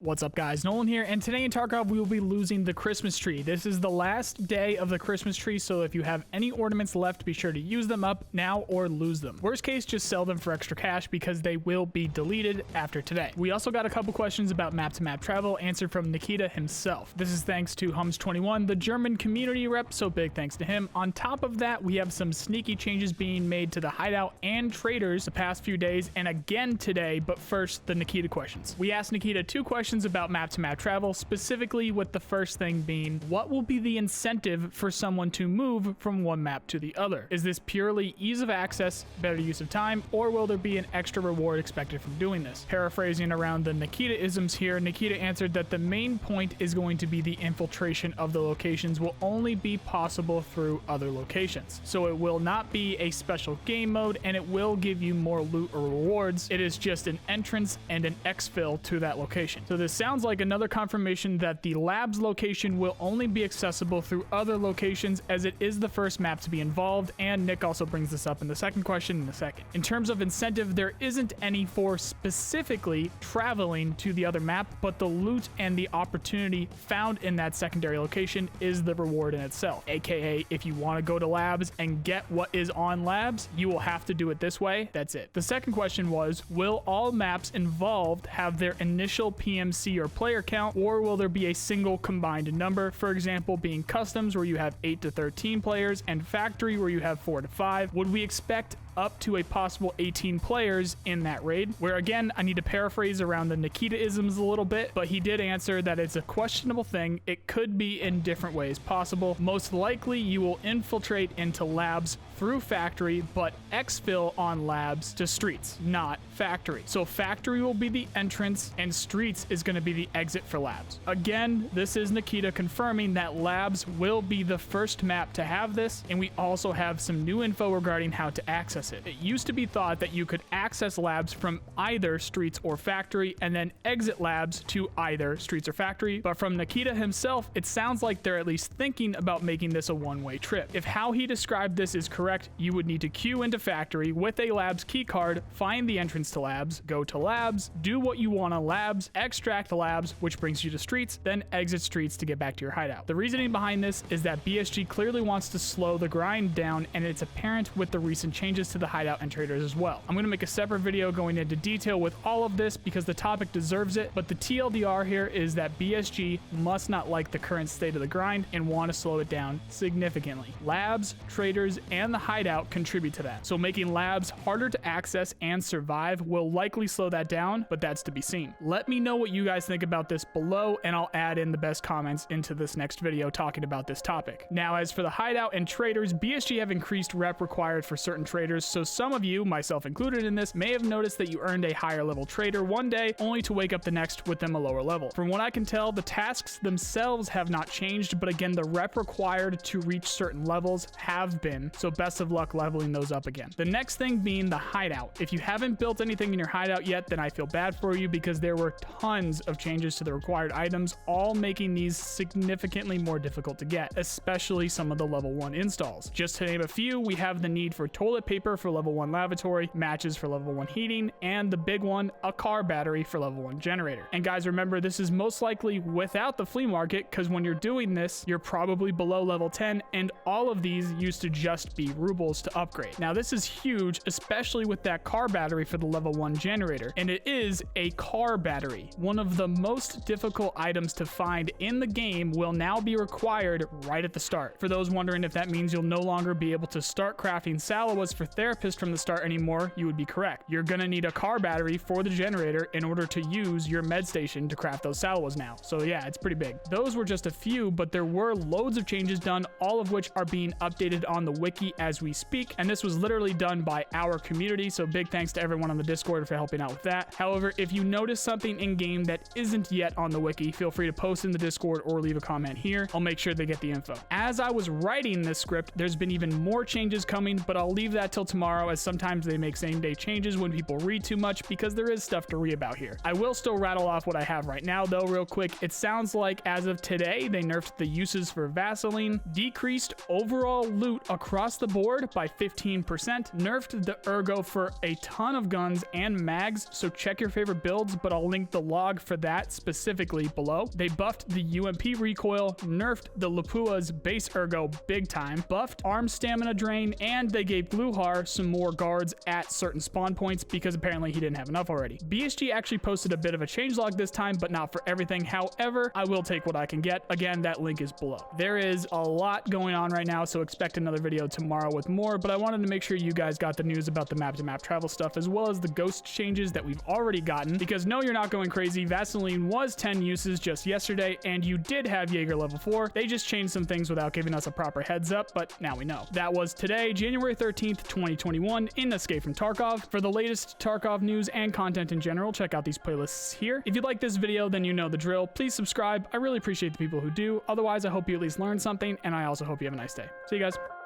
What's up guys, Nolan here, and today in Tarkov we will be losing the Christmas tree. This is the last day of the Christmas tree, so if you have any ornaments left, be sure to use them up now or lose them. Worst case, just sell them for extra cash because they will be deleted after today. We also got a couple questions about map-to-map travel answered from Nikita himself. This is thanks to Hums21, the German community rep, so big thanks to him. On top of that, we have some sneaky changes being made to the Hideout and traders the past few days and again today, but first, the Nikita questions. We asked Nikita two questions about map-to-map travel, specifically with the first thing being, what will be the incentive for someone to move from one map to the other? Is this purely ease of access, better use of time, or will there be an extra reward expected from doing this? Paraphrasing around the Nikita-isms here, Nikita answered that the main point is going to be the infiltration of the locations will only be possible through other locations. So it will not be a special game mode, and it will give you more loot or rewards. It is just an entrance and an exfil to that location. So this sounds like another confirmation that the labs location will only be accessible through other locations, as it is the first map to be involved, and Nick also brings this up in the second question in a second. In terms of incentive, there isn't any for specifically traveling to the other map, but the loot and the opportunity found in that secondary location is the reward in itself. AKA, if you want to go to labs and get what is on labs, you will have to do it this way. That's it. The second question was, will all maps involved have their initial PMC or player count, or will there be a single combined number? For example, being customs where you have 8 to 13 players and factory where you have 4 to 5. Would we expect up to a possible 18 players in that raid? Where again, I need to paraphrase around the Nikita-isms a little bit, but he did answer that it's a questionable thing. It could be in different ways possible. Most likely you will infiltrate into labs through factory, but exfil on labs to streets, not factory. So factory will be the entrance and streets is going to be the exit for labs. Again, this is Nikita confirming that labs will be the first map to have this, and we also have some new info regarding how to access it. It used to be thought that you could access labs from either streets or factory and then exit labs to either streets or factory, but from Nikita himself, it sounds like they're at least thinking about making this a one-way trip. If how he described this is correct, you would need to queue into factory with a labs keycard, find the entrance to labs, go to labs, do what you want on labs, extract the labs, which brings you to streets, then exit streets to get back to your hideout. The reasoning behind this is that BSG clearly wants to slow the grind down, and it's apparent with the recent changes to the hideout and traders as well. I'm going to make a separate video going into detail with all of this because the topic deserves it, but the TLDR here is that BSG must not like the current state of the grind and want to slow it down significantly. Labs, traders, and the hideout contribute to that. So making labs harder to access and survive will likely slow that down, but that's to be seen. Let me know what you guys think about this below, and I'll add in the best comments into this next video talking about this topic. Now, as for the hideout and traders, BSG have increased rep required for certain traders, so some of you, myself included in this, may have noticed that you earned a higher level trader one day only to wake up the next with them a lower level. From what I can tell, the tasks themselves have not changed, but again, the rep required to reach certain levels have been, so best of luck leveling those up again. The next thing being the hideout. If you haven't built anything in your hideout yet, then I feel bad for you because there were tons of changes to the required items, all making these significantly more difficult to get, especially some of the level 1 installs. Just to name a few, we have the need for toilet paper for level 1 lavatory, matches for level 1 heating, and the big one, a car battery for level 1 generator. And guys, remember, this is most likely without the flea market, because when you're doing this, you're probably below level 10, and all of these used to just be rubles to upgrade. Now, this is huge, especially with that car battery for the level 1 generator, and it is a car battery. One of the most difficult items to find in the game will now be required right at the start. For those wondering if that means you'll no longer be able to start crafting salawas for therapists from the start anymore, you would be correct. You're gonna need a car battery for the generator in order to use your med station to craft those salawas now. So yeah, it's pretty big. Those were just a few, but there were loads of changes done, all of which are being updated on the wiki as we speak, and this was literally done by our community, so big thanks to everyone on the Discord for helping out with that. However, if you notice something in game that isn't yet on the wiki, feel free to post in the Discord or leave a comment here. I'll make sure they get the info. As I was writing this script, there's been even more changes coming, but I'll leave that till tomorrow, as sometimes they make same day changes when people read too much, because there is stuff to read about here. I will still rattle off what I have right now though real quick. It sounds like as of today, they nerfed the uses for Vaseline, decreased overall loot across the the board by 15%, nerfed the ergo for a ton of guns and mags, so check your favorite builds, but I'll link the log for that specifically below. They buffed the UMP recoil, nerfed the Lapua's base ergo big time, buffed arm stamina drain, and they gave Gluhar some more guards at certain spawn points because apparently he didn't have enough already. BSG actually posted a bit of a changelog this time, but not for everything. However, I will take what I can get. Again, that link is below. There is a lot going on right now, so expect another video tomorrow with more, but I wanted to make sure you guys got the news about the map-to-map travel stuff as well as the ghost changes that we've already gotten, because no, you're not going crazy. Vaseline was 10 uses just yesterday, and you did have Jaeger level 4. They just changed some things without giving us a proper heads up, but now we know. That was today, January 13th, 2021, in Escape from Tarkov. For the latest Tarkov news and content in general, check out these playlists here. If you like this video, then you know the drill. Please subscribe. I really appreciate the people who do. Otherwise, I hope you at least learned something, and I also hope you have a nice day. See you guys.